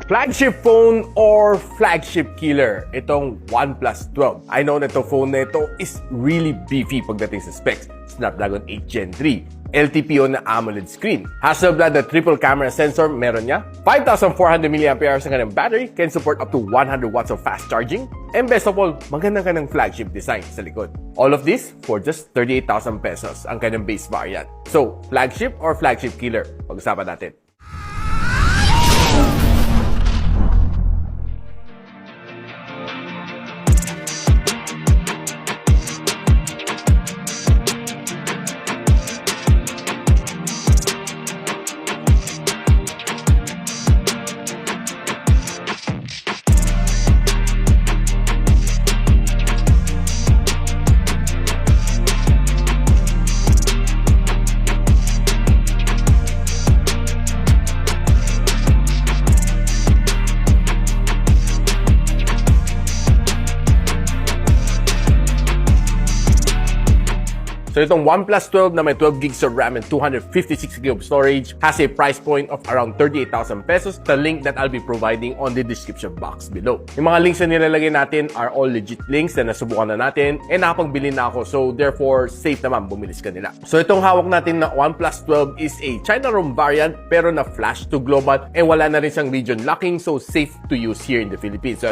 Flagship phone or flagship killer, itong OnePlus 12. I know na itong phone na ito is really beefy pagdating sa specs. Snapdragon 8 Gen 3, LTPO na AMOLED screen. Hasselblad na triple camera sensor meron niya. 5,400 mAh ang kanyang battery, can support up to 100 watts of fast charging. And best of all, maganda ka ng flagship design sa likod. All of this for just 38,000 pesos ang kanyang base variant. So, flagship or flagship killer? Pag-usapan natin. So itong OnePlus 12 na may 12 gigs of RAM and 256 GB of storage has a price point of around 38,000 pesos. The link that I'll be providing on the description box below. Yung mga links na nilalagay natin are all legit links na nasubukan na natin and nakapagbili na ako, so therefore safe naman bumilis ka nila. So itong hawak natin na OnePlus 12 is a China ROM variant pero na flash to global and wala na rin siyang region locking, so safe to use here in the Philippines. So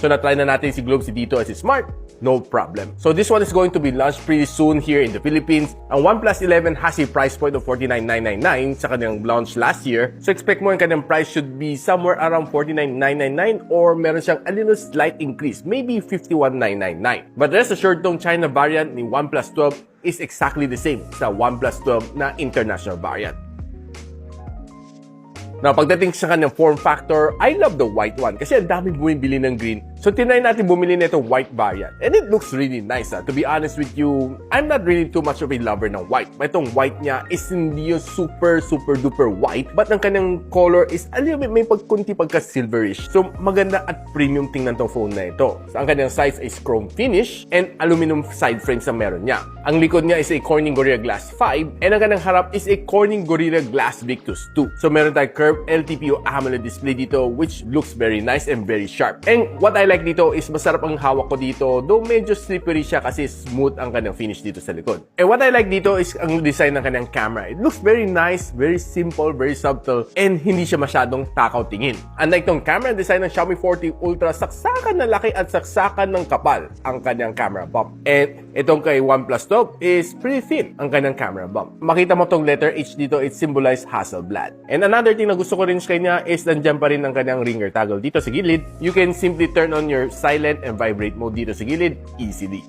na-try na natin si Globe si Dito as smart. No problem. So this one is going to be launched pretty soon here in the Philippines. Ang OnePlus 11 has a price point of 49,999 sa kanyang launch last year. So expect mo yung kanyang price should be somewhere around 49,999 or meron siyang a little slight increase, maybe 51,999. But rest assured, tong China variant ni OnePlus 12 is exactly the same sa OnePlus 12 na international variant. Now, pagdating sa kanyang form factor, I love the white one kasi ang daming bumibili ng green. So, tinry natin bumili na itong white variant. And it looks really nice. To be honest with you, I'm not really too much of a lover ng white. Itong white niya is hindi yung super duper white. But ang kanyang color is a little bit may pagkunti pagka-silverish. So, maganda at premium tingnan tong phone na ito. So, ang kanyang size is chrome finish and aluminum side frames na meron niya. Ang likod niya is a Corning Gorilla Glass 5 and ang kanyang harap is a Corning Gorilla Glass Victus 2. So, meron tayong curved LTPO AMOLED display dito which looks very nice and very sharp. And what I like dito is masarap ang hawak ko dito, though medyo slippery siya kasi smooth ang kanyang finish dito sa likod. And what I like dito is ang design ng kanyang camera. It looks very nice, very simple, very subtle, and hindi siya masyadong takaw tingin. Unlike tong camera design ng Xiaomi 40 Ultra, saksakan na laki at saksakan ng kapal ang kanyang camera bump. And itong kay OnePlus 12 is pretty thin ang kanyang camera bump. Makita mo tong letter H dito, it symbolizes Hasselblad. And another thing na gusto ko rin sa kanya is nandiyan pa rin ang kanyang ringer toggle dito sa gilid. You can simply turn on your silent and vibrate mode dito sa gilid easily.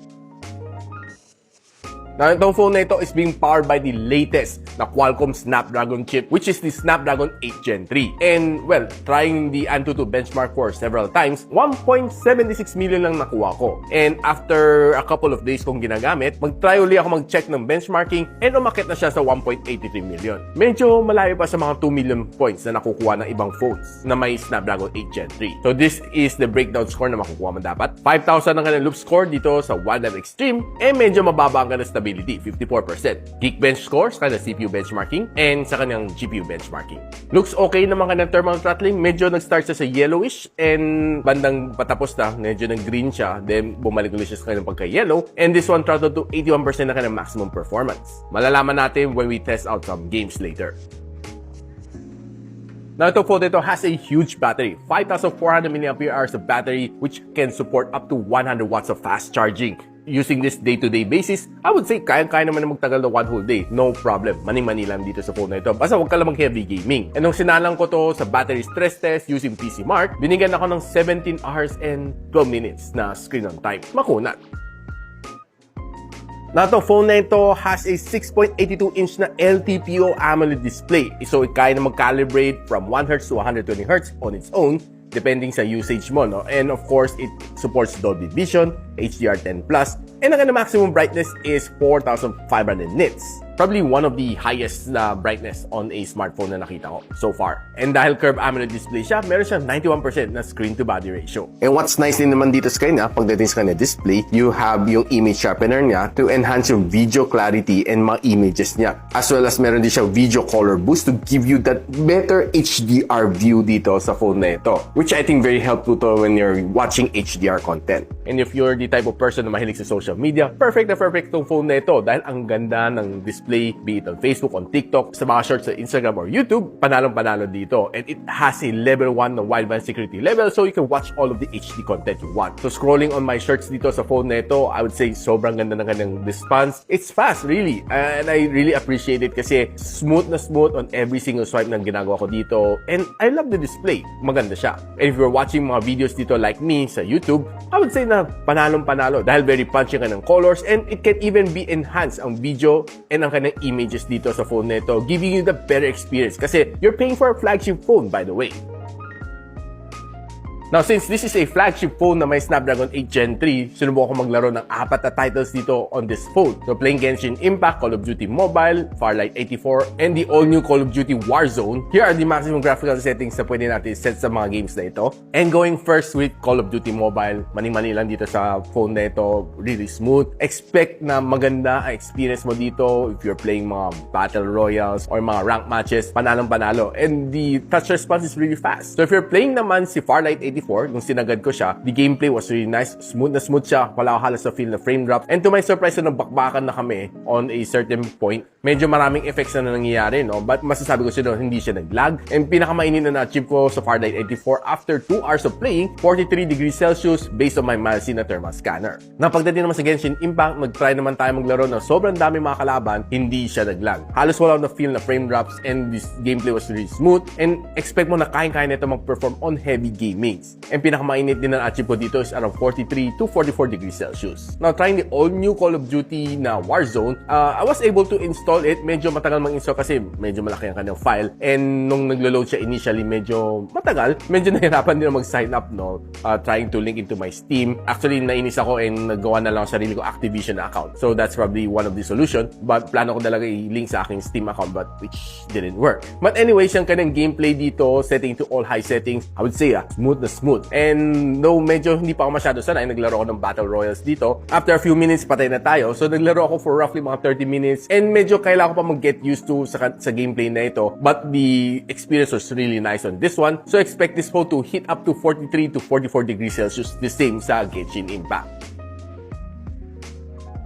Now, itong phone na ito is being powered by the latest na Qualcomm Snapdragon chip, which is the Snapdragon 8 Gen 3. And, well, trying the Antutu benchmark for several times, 1.76 million lang nakuha ko. And after a couple of days kong ginagamit, mag-try uli ako mag-check ng benchmarking and umakit na siya sa 1.83 million. Medyo malayo pa sa mga 2 million points na nakukuha ng ibang phones na may Snapdragon 8 Gen 3. So, this is the breakdown score na makukuha mo dapat. 5,000 ang kanyang loop score dito sa OnePlus Extreme and medyo mababa ang kanyang stability, 54%. Geekbench scores, kanyang CPU benchmarking, and sa kanyang GPU benchmarking. Looks okay naman kanyang thermal throttling. Medyo nag-start siya sa yellowish and bandang patapos na, medyo nag-green siya. Then, bumalik ulit siya sa kanyang pagka-yellow. And this one throttled to 81% na kanyang maximum performance. Malalaman natin when we test out some games later. Now, itong phone ito has a huge battery, 5,400 mAh of battery which can support up to 100 watts of fast charging. Using this day-to-day basis, I would say kaya-kaya naman na magtagal na one whole day. No problem. Mani-mani lang dito sa phone na ito. Basta huwag ka lang mag-heavy gaming. And nung sinalang ko to sa battery stress test using PC Mark, binigyan ako ng 17 hours and 12 minutes na screen on time. Makunat. Now, itong phone na ito has a 6.82-inch na LTPO AMOLED display. So, kaya na mag-calibrate from 1Hz to 120Hz on its own. depending sa usage mo, no? And of course, it supports Dolby Vision, HDR10+, and ang maximum brightness is 4,500 nits. Probably one of the highest na brightness on a smartphone na nakita ko so far. And dahil curved AMOLED display siya, meron siyang 91% na screen-to-body ratio. And what's nice din naman dito sa kanya, pagdating sa kanya display, you have yung image sharpener niya to enhance yung video clarity and mga images niya. As well as meron din siya video color boost to give you that better HDR view dito sa phone na ito. Which I think very helpful to when you're watching HDR content. And if you're the type of person na mahilig sa social media, perfect na perfect tong phone na ito dahil ang ganda ng display, be it on Facebook, on TikTok, sa mga shorts sa Instagram or YouTube, panalong-panalo dito. And it has a level 1 na wideband security level so you can watch all of the HD content you want. So scrolling on my shorts dito sa phone na ito, I would say sobrang ganda ng kanyang response. It's fast, really. And I really appreciate it kasi smooth na smooth on every single swipe na ginagawa ko dito. And I love the display. Maganda siya. And if you're watching mga videos dito like me sa YouTube, I would say na panalong-panalo dahil very punchy ka ng colors and it can even be enhanced ang video and ang kanyang images dito sa phone na ito, giving you the better experience kasi you're paying for a flagship phone, by the way. Now, since this is a flagship phone na may Snapdragon 8 Gen 3, sinubukan ko maglaro ng 4 na titles dito on this phone. So, playing Genshin Impact, Call of Duty Mobile, Farlight 84, and the all-new Call of Duty Warzone. Here are the maximum graphical settings na pwede natin set sa mga games na ito. And going first with Call of Duty Mobile, mani-mani lang dito sa phone na ito, really smooth. Expect na maganda ang experience mo dito if you're playing mga Battle Royales or mga rank matches, panalong-panalo. And the touch response is really fast. So, if you're playing naman si Farlight 84, nung sinagad ko siya, the gameplay was really nice. Smooth na smooth siya. Wala ko halos na feel na frame drop. And to my surprise, na nagbakbakan na kami on a certain point. Medyo maraming effects na nangyayari, no? But masasabi ko siya hindi siya nag-lag. And pinakamainin na na-achieve ko sa Farlight 84 after 2 hours of playing, 43 degrees Celsius based on my Malsina thermal scanner. Na pagdating naman sa Genshin Impact, mag-try naman tayo maglaro ng sobrang dami mga kalaban, hindi siya nag-lag. Halos wala na feel na frame drops and this gameplay was really smooth. And expect mo na kaya-kaya nito mag-perform on heavy gamings. And pinakamainit din na achieve ko dito is around 43 to 44 degrees Celsius. Now, trying the all-new Call of Duty na Warzone, I was able to install it. Medyo matagal mag-install kasi medyo malaki ang kanyang file. And nung naglo-load siya initially, medyo matagal. Medyo nahirapan din na mag-sign up, no? Trying to link into my Steam. Actually, nainis ako and nagawa na lang sarili ko Activision na account. So, that's probably one of the solution. But plano ko talaga i-link sa aking Steam account but which didn't work. But anyways, yung kanyang gameplay dito, setting to all high settings, I would say, smooth na smooth. And though medyo hindi pa ako masyado sanay, naglaro ako ng Battle Royals dito. After a few minutes, patay na tayo. So, naglaro ako for roughly mga 30 minutes. And medyo kailangan ko pa mag-get used to sa gameplay na ito. But the experience was really nice on this one. So, expect this phone to hit up to 43 to 44 degrees Celsius, the same sa Genshin Impact.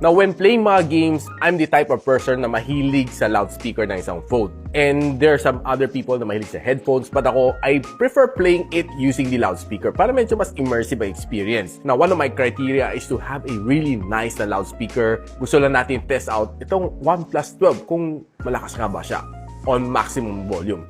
Now, when playing mga games, I'm the type of person na mahilig sa loudspeaker ng isang phone. And there are some other people na mahilig sa headphones, but ako, I prefer playing it using the loudspeaker para medyo mas immersive ang experience. Now, one of my criteria is to have a really nice na loudspeaker. Gusto lang natin test out itong OnePlus12 kung malakas nga ba siya on maximum volume.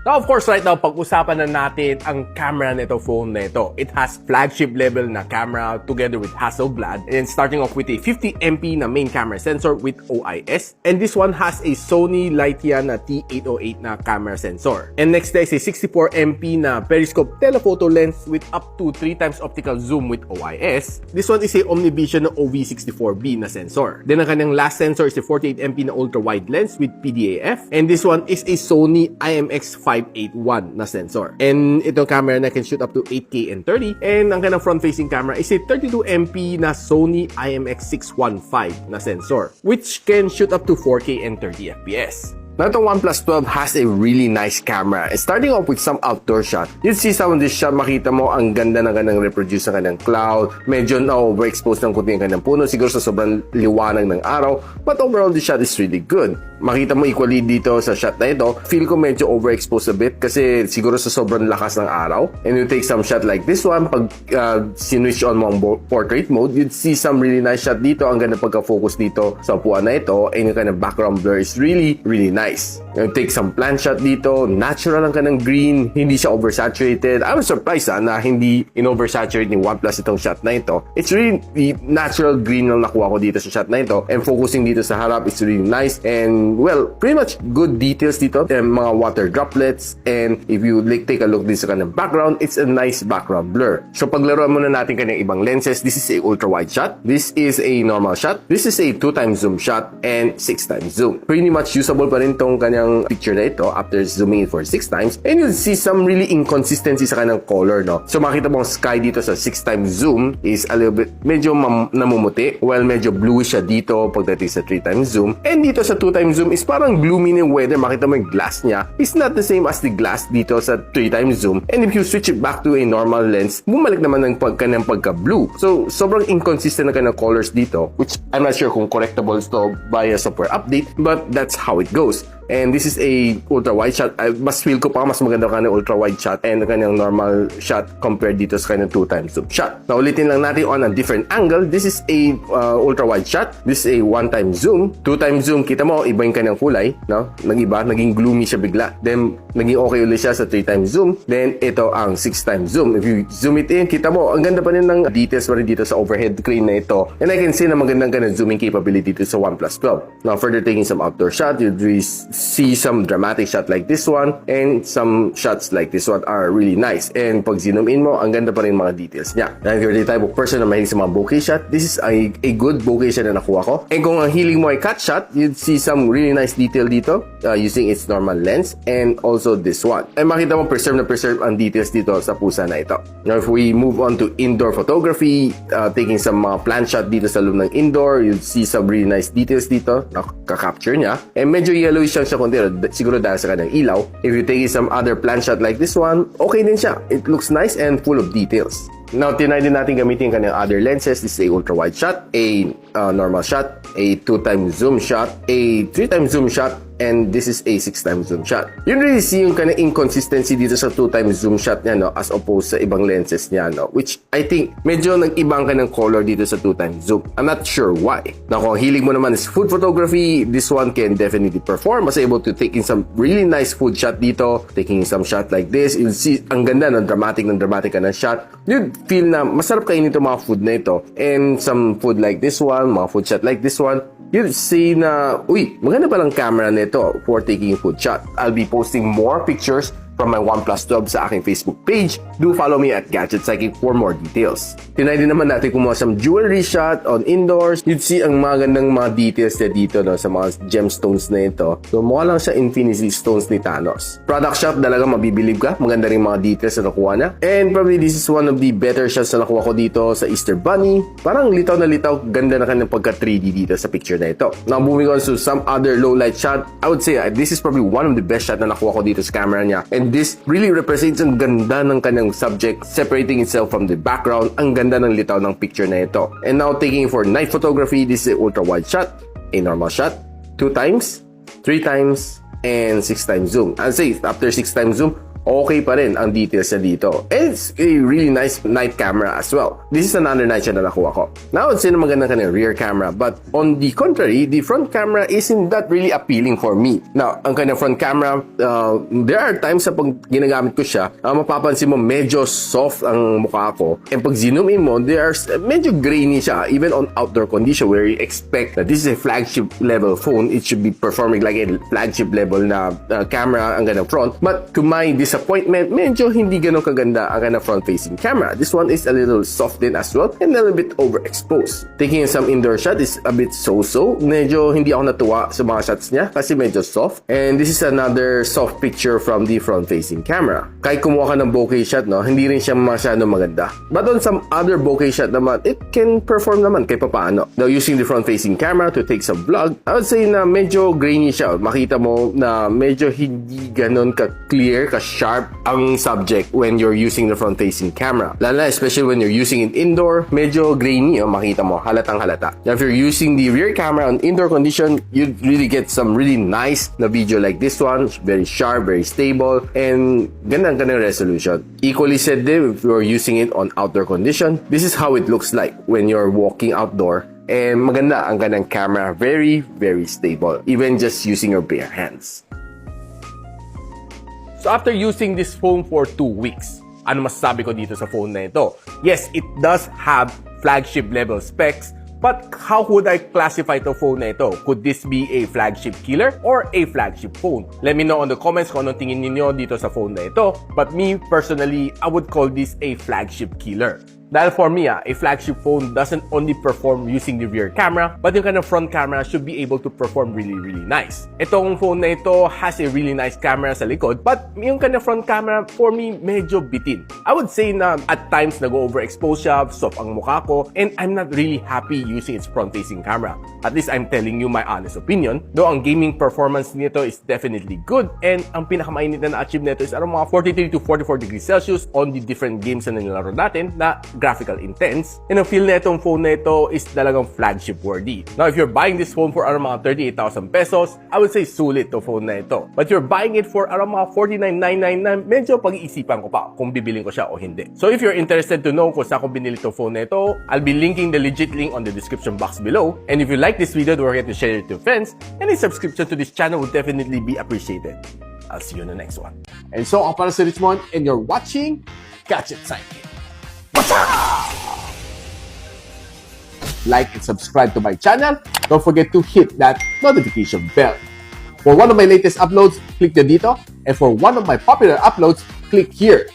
Now, of course, right now, pag-usapan na natin ang camera nito phone na ito. It has flagship level na camera together with Hasselblad. And starting off with a 50MP na main camera sensor with OIS. And this one has a Sony Lightyear na T808 na camera sensor. And next is a 64MP na periscope telephoto lens with up to 3 times optical zoom with OIS. This one is a Omnivision na OV64B na sensor. Then ang kanyang last sensor is a 48MP na ultra-wide lens with PDAF. And this one is a Sony IMX581 na sensor. And itong camera na can shoot up to 8K and 30. And ang kanyang front-facing camera is a 32MP na Sony IMX615 na sensor, which can shoot up to 4K and 30 FPS. Now, itong OnePlus12 has a really nice camera. And starting off with some outdoor shot, you'd see some of this shot, makita mo ang ganda na kanyang reproduce ng kanyang cloud. Medyo na-overexposed ng kunti ang kanyang puno, siguro sa sobrang liwanag ng araw. But overall, this shot is really good. Makita mo equally dito sa shot na ito. Feel ko medyo overexposed a bit kasi siguro sa sobrang lakas ng araw. And you take some shot like this one, pag sinwitch on mo ang portrait mode, you'd see some really nice shot dito. Ang ganda pagka-focus dito sa upuan na ito. And yung kanyang background blur is really, really nice. nice. Take some plant shot dito, natural lang ka ng green, hindi siya oversaturated. I was surprised na hindi in-oversaturate ni OnePlus itong shot na ito. It's really natural green lang nakuha ko dito sa shot na ito. And focusing dito sa harap, it's really nice. And well, pretty much good details dito. And mga water droplets. And if you take a look din sa kanyang background, it's a nice background blur. So paglaruan muna natin kanyang ibang lenses. This is a ultra wide shot. This is a normal shot. This is a 2x zoom shot and 6x zoom. Pretty much usable pa rin tong kanyang picture na ito after zooming in for 6x. And you'll see some really inconsistency sa kanyang color, no? So makita mo ang sky dito sa 6x zoom is a little bit medyo namumuti, while medyo bluish siya dito pagdating sa 3x zoom. And dito sa 2x zoom is parang gloomy na yung weather. Makita mo yung glass niya is not the same as the glass dito sa 3x zoom. And if you switch it back to a normal lens, bumalik naman ng kanyang pagka-blue. So sobrang inconsistent na kanyang colors dito, which I'm not sure kung correctable to by a software update, but that's how it goes. And this is a ultra wide shot. Mas feel ko pa mas maganda ka ng ultra wide shot and kanyang normal shot compared dito sa kanyang 2x zoom shot. Now ulitin lang natin on a different angle. This is a ultra wide shot. This is a 1x zoom. 2x zoom, kita mo iba yung kanyang kulay, no? Nag-iba, naging gloomy siya bigla. Then naging okay ulit siya sa 3x zoom. Then ito ang 6x zoom. If you zoom it in, kita mo ang ganda pa rin ng details pa rin dito sa overhead crane na ito. And I can see na magandang kanyang zooming capability dito sa OnePlus12. Now further taking some outdoor shot, you'd see some dramatic shot like this one and some shots like this one are really nice. And pag zoom in mo, ang ganda pa rin mga details niya. And if you're the type of person na mahilig sa mga bokeh shot, this is a good bokeh shot na nakuha ko. And kung ang hiling mo ay cut shot, you'd see some really nice detail dito using its normal lens and also this one. And makita mo preserve na preserve ang details dito sa pusa na ito. Now if we move on to indoor photography, taking some mga plant shot dito sa loob ng indoor, you'd see some really nice details dito na kakapture niya. And medyo yellowish siya konti, siguro dahil sa kanyang ilaw. If you take some other plant shot like this one, okay din siya. It looks nice and full of details. Now, tinry din natin gamitin kanyang other lenses. This is a ultra wide shot, a normal shot, a 2x zoom shot, a 3x zoom shot, and this is a 6x zoom shot. You really see yung kanyang inconsistency dito sa 2x zoom shot niya, no, as opposed sa ibang lenses niya, no, which I think medyo nag-ibang ka ng color dito sa 2x zoom. I'm not sure why. Now, kung hilig mo naman is food photography, this one can definitely perform. Mas able to take in some really nice food shot dito, taking some shot like this. You'll see, ang ganda ng dramatic ka ng shot. You'd feel na masarap kainin itong mga food na ito. And some food like this one, mga food shot like this one, you'd see na, uy, maganda palang camera nito for taking food shot. I'll be posting more pictures from my OnePlus12 sa aking Facebook page. Do follow me at Gadget Psychic for more details. Tinay din naman natin kumuha some jewelry shot on indoors. You'd see ang magandang mga details na dito, no, sa mga gemstones na ito. So mukha lang siya infinity stones ni Thanos. Product shop, talaga mabibilib ka. Maganda rin mga details na nakuha na. And probably this is one of the better shots na nakuha ko dito sa Easter Bunny. Parang litaw na litaw. Ganda na kanyang pagka 3D dito sa picture na ito. Now moving on to some other low light shot. I would say this is probably one of the best shot na nakuha ko dito sa camera niya. And this really represents ang ganda ng kanyang subject separating itself from the background. Ang ganda ng litaw ng picture na ito. And now taking for night photography, this is a ultra wide shot, a normal shot, 2x, 3x, and 6x zoom. I'll say after 6x zoom, okay pa rin ang details niya dito. And it's a really nice night camera as well. This is another night shot na nakuha ko. Now, I'd say na maganda ka ng rear camera. But on the contrary, the front camera isn't that really appealing for me. Now, ang kanyang front camera, there are times sa pag ginagamit ko siya, mapapansin mo medyo soft ang mukha ko. And pag zoom in mo, there's medyo grainy siya. Even on outdoor condition where you expect that this is a flagship level phone, it should be performing like a flagship level na camera ang kanyang front. But to my disappointment, medyo hindi ganun kaganda ang kanyang front-facing camera. This one is a little soft din as well and a little bit overexposed. Taking some indoor shot is a bit so-so. Medyo hindi ako natuwa sa mga shots niya kasi medyo soft. And this is another soft picture from the front-facing camera. Kahit kumuha ka ng bokeh shot, no, hindi rin siya masyado maganda. But on some other bokeh shot naman, it can perform naman kahit papaano. Now, using the front-facing camera to take some vlog, I would say na medyo grainy siya. Makita mo na medyo hindi ganun ka-clear, ka-sharp ang subject when you're using the front-facing camera. Lalo especially when you're using it indoor, medyo grainy, makita mo, halatang halata. Now, if you're using the rear camera on indoor condition, you really get some really nice na video like this one. Very sharp, very stable, and gandang resolution. Equally said din, if you're using it on outdoor condition, this is how it looks like when you're walking outdoor And maganda ang ganang camera. Very, very stable. Even just using your bare hands. So after using this phone for 2 weeks, ano masasabi ko dito sa phone na ito? Yes, it does have flagship level specs. But how would I classify the phone na ito? Could this be a flagship killer or a flagship phone? Let me know on the comments kung anong tingin niyo dito sa phone na ito. But me, personally, I would call this a flagship killer. Dahil for me, a flagship phone doesn't only perform using the rear camera, but yung kind of front camera should be able to perform really, really nice. Itong phone na ito has a really nice camera sa likod, but yung kind of front camera, for me, medyo bitin. I would say na at times nag-overexpose siya, soft ang mukha ko, and I'm not really happy using its front-facing camera. At least I'm telling you my honest opinion. Though ang gaming performance nito is definitely good, and ang pinakamainit na na-achieve nito is around mga 43 to 44 degrees Celsius on the different games na nilalaro natin na graphical intense. And ang feel na itong phone na ito is talagang flagship worthy. Now, if you're buying this phone for around mga 38,000 pesos, I would say sulit to phone na ito. But you're buying it for around mga 49,999 na medyo pag-iisipan ko pa kung bibilin ko siya o hindi. So if you're interested to know kung saan ko binili itong phone na ito, I'll be linking the legit link on the description box below. And if you like this video, don't forget to share it to friends. And a subscription to this channel would definitely be appreciated. I'll see you in the next one. And so, ako pala si Richmond, and you're watching Gadget Sidekick. Like and subscribe to my channel. Don't forget to hit that notification bell. For one of my latest uploads, click the dito. And for one of my popular uploads, click here.